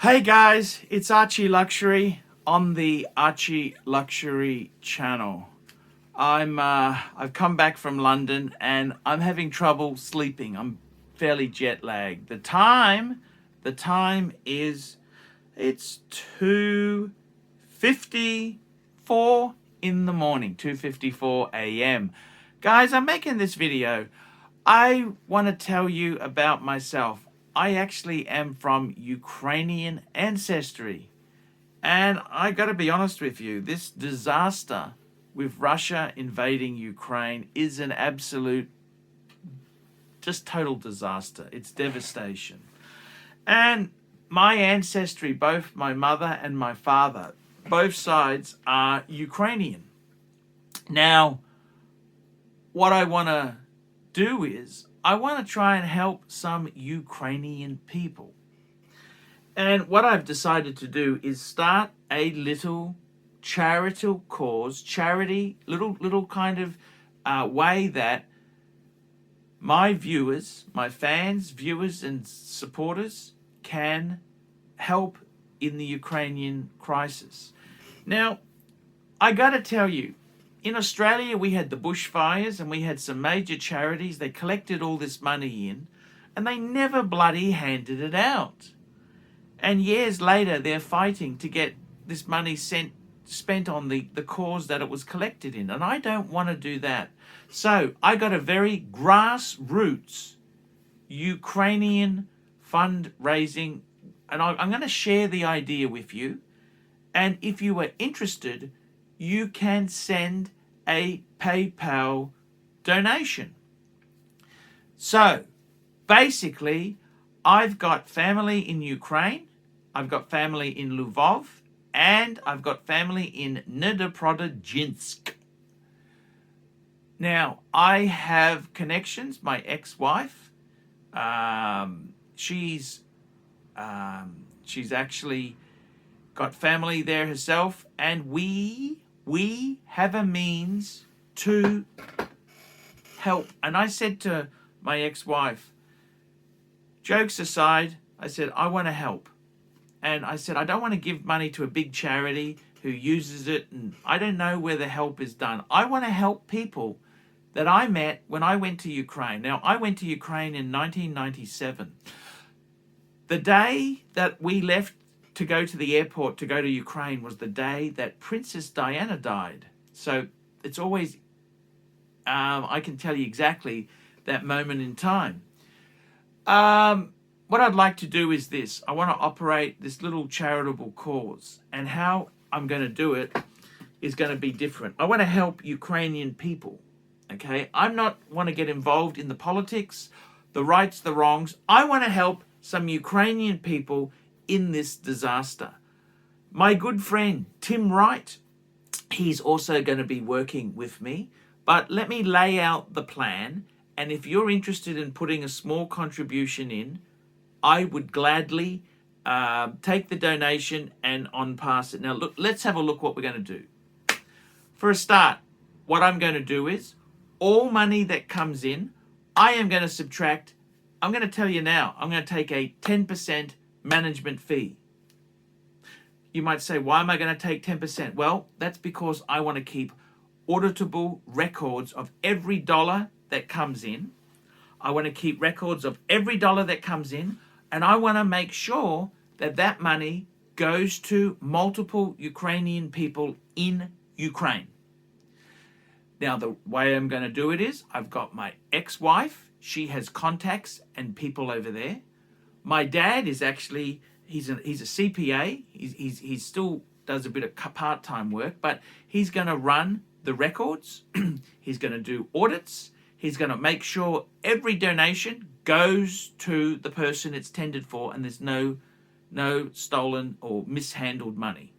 Hey guys, it's Archieluxury on the Archieluxury channel. I've come back from London and I'm having trouble sleeping. I'm fairly jet lagged. The time is it's 2:54 in the morning, 2:54 a.m. Guys, I'm making this video. I want to tell you about myself. I actually am from Ukrainian ancestry. And I got to be honest with you, this disaster with Russia invading Ukraine is an absolute, just total disaster. It's devastation. And my ancestry, both my mother and my father, both sides are Ukrainian. Now, what I want to do is I want to try and help some Ukrainian people. And what I've decided to do is start a little charitable cause, little kind of way that my viewers, my fans, viewers and supporters can help in the Ukrainian crisis. Now, I got to tell you, in Australia, we had the bushfires and we had some major charities. They collected all this money in and they never bloody handed it out. And years later, they're fighting to get this money spent on the cause that it was collected in. And I don't want to do that. So I got a very grassroots Ukrainian fundraising, and I'm going to share the idea with you. And if you are interested, you can send a PayPal donation. So basically, I've got family in Ukraine, I've got family in Lvov, and I've got family in Dnipropetrovsk. Now, I have connections. My ex-wife, she's actually got family there herself, and we have a means to help. And I said to my ex-wife, jokes aside, I said, I want to help. And I said, I don't want to give money to a big charity who uses it, and I don't know where the help is done. I want to help people that I met when I went to Ukraine. Now, I went to Ukraine in 1997. The day that we left to go to the airport to go to Ukraine was the day that Princess Diana died. So it's always, I can tell you exactly that moment in time. What I'd like to do is this. I want to operate this little charitable cause, and how I'm going to do it is going to be different. I want to help Ukrainian people, okay? I'm not want to get involved in the politics, the rights, the wrongs. I want to help some Ukrainian people in this disaster. My good friend, Tim Wright, he's also going to be working with me, but let me lay out the plan. And if you're interested in putting a small contribution in, I would gladly take the donation and on-pass it. Now, look, let's have a look what we're going to do. For a start, what I'm going to do is all money that comes in, I am going to subtract. I'm going to tell you now, I'm going to take a 10% management fee. You might say, why am I going to take 10%? Well, that's because I want to keep auditable records of every dollar that comes in. I want to keep records of every dollar that comes in, and I want to make sure that that money goes to multiple Ukrainian people in Ukraine. Now, the way I'm going to do it is I've got my ex-wife. She has contacts and people over there. My dad is actually, he's a CPA. He still does a bit of part-time work, but he's going to run the records. He's going to do audits. He's going to make sure every donation goes to the person it's tended for, and there's no stolen or mishandled money.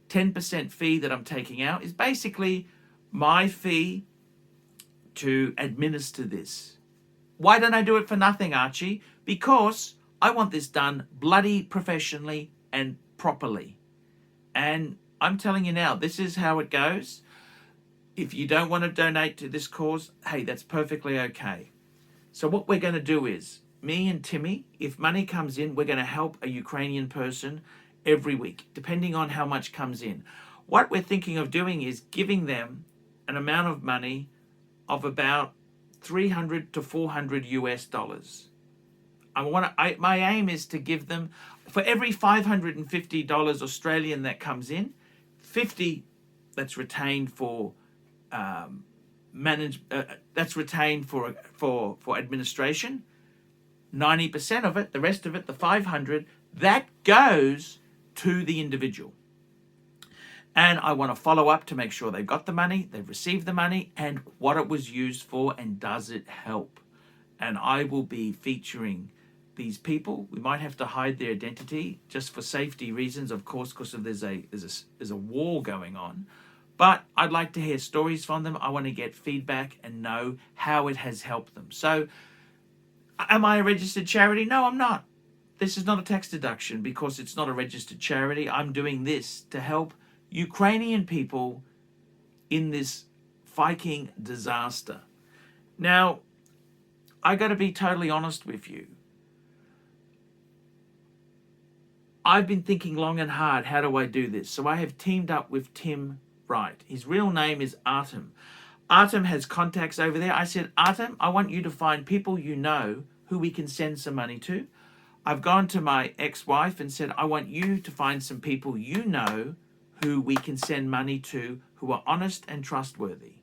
10% fee that I'm taking out is basically my fee to administer this. Why don't I do it for nothing, Archie? Because I want this done bloody professionally and properly. And I'm telling you now, this is how it goes. If you don't want to donate to this cause, hey, that's perfectly okay. So what we're going to do is, me and Timmy, if money comes in, we're going to help a Ukrainian person every week, depending on how much comes in. What we're thinking of doing is giving them an amount of money of about 300 to 400 US dollars. My aim is to give them, for every $550 Australian that comes in, 50 that's retained for that's retained for administration. 90% of it, the rest of it, the 500, that goes to the individual. And I want to follow up to make sure they've got the money, they've received the money, and what it was used for, and does it help? And I will be featuring these people. We might have to hide their identity just for safety reasons, of course, because there's a war going on. But I'd like to hear stories from them. I want to get feedback and know how it has helped them. So, am I a registered charity? No, I'm not. This is not a tax deduction because it's not a registered charity. I'm doing this to help Ukrainian people in this Viking disaster. Now, I got to be totally honest with you. I've been thinking long and hard, how do I do this? So I have teamed up with Tim Wright. His real name is Artem. Artem has contacts over there. I said, Artem, I want you to find people you know who we can send some money to. I've gone to my ex-wife and said, I want you to find some people you know who we can send money to, who are honest and trustworthy.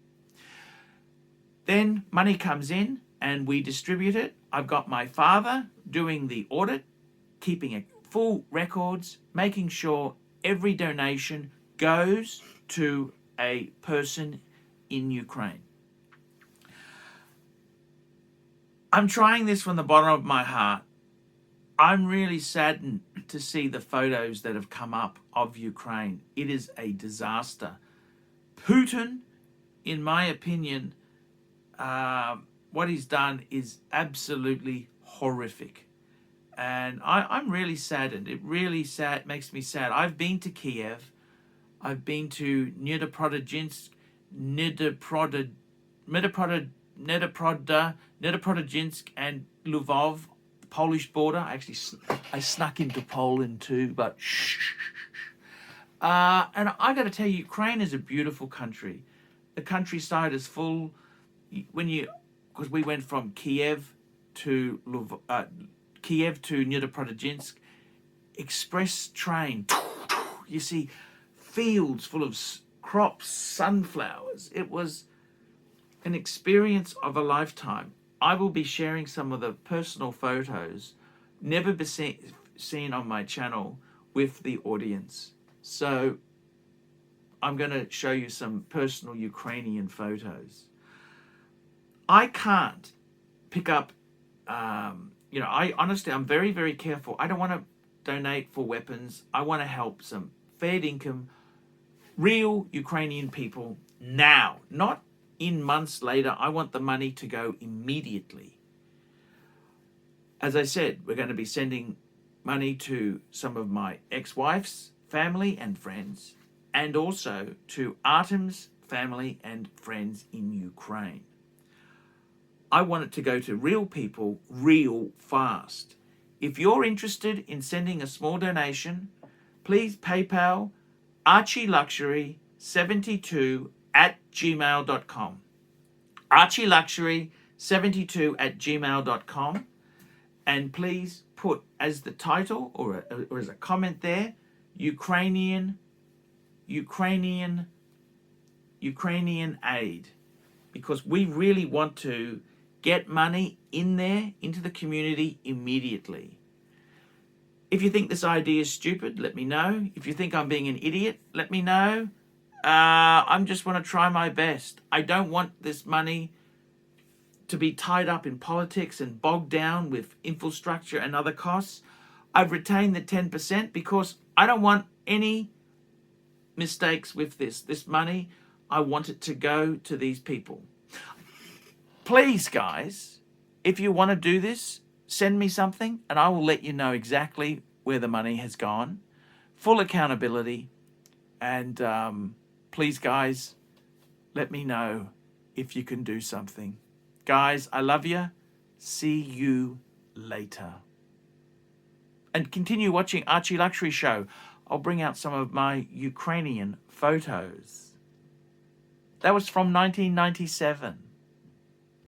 Then money comes in and we distribute it. I've got my father doing the audit, keeping full records, making sure every donation goes to a person in Ukraine. I'm trying this from the bottom of my heart. I'm really saddened to see the photos that have come up of Ukraine. It is a disaster. Putin, in my opinion, what he's done is absolutely horrific. And I'm really saddened. It really makes me sad. I've been to Kiev. I've been to Dnipropetrovsk, Dnipropetrovsk and Lvov, the Polish border. I snuck into Poland too, but shh. And I got to tell you, Ukraine is a beautiful country. The countryside is full. Because we went from Kiev to Dnipropetrovsk, express train. You see fields full of crops, sunflowers. It was an experience of a lifetime. I will be sharing some of the personal photos, never be seen on my channel, with the audience. So I'm going to show you some personal Ukrainian photos. I can't pick up, I'm very, very careful. I don't want to donate for weapons. I want to help some fair income, real Ukrainian people now, not in months later. I want the money to go immediately. As I said, we're going to be sending money to some of my ex-wife's family and friends, and also to Artem's family and friends in Ukraine. I want it to go to real people real fast. If you're interested in sending a small donation, please PayPal Archieluxury72@gmail.com. Archieluxury72@gmail.com. And please put as the title or as a comment there, Ukrainian aid. Because we really want to get money in there, into the community immediately. If you think this idea is stupid, let me know. If you think I'm being an idiot, let me know. I just want to try my best. I don't want this money to be tied up in politics and bogged down with infrastructure and other costs. I've retained the 10% because I don't want any mistakes with this. This money, I want it to go to these people. Please, guys, if you want to do this, send me something and I will let you know exactly where the money has gone. Full accountability. And please, guys, let me know if you can do something. Guys, I love you. See you later. And continue watching Archieluxury show. I'll bring out some of my Ukrainian photos. That was from 1997.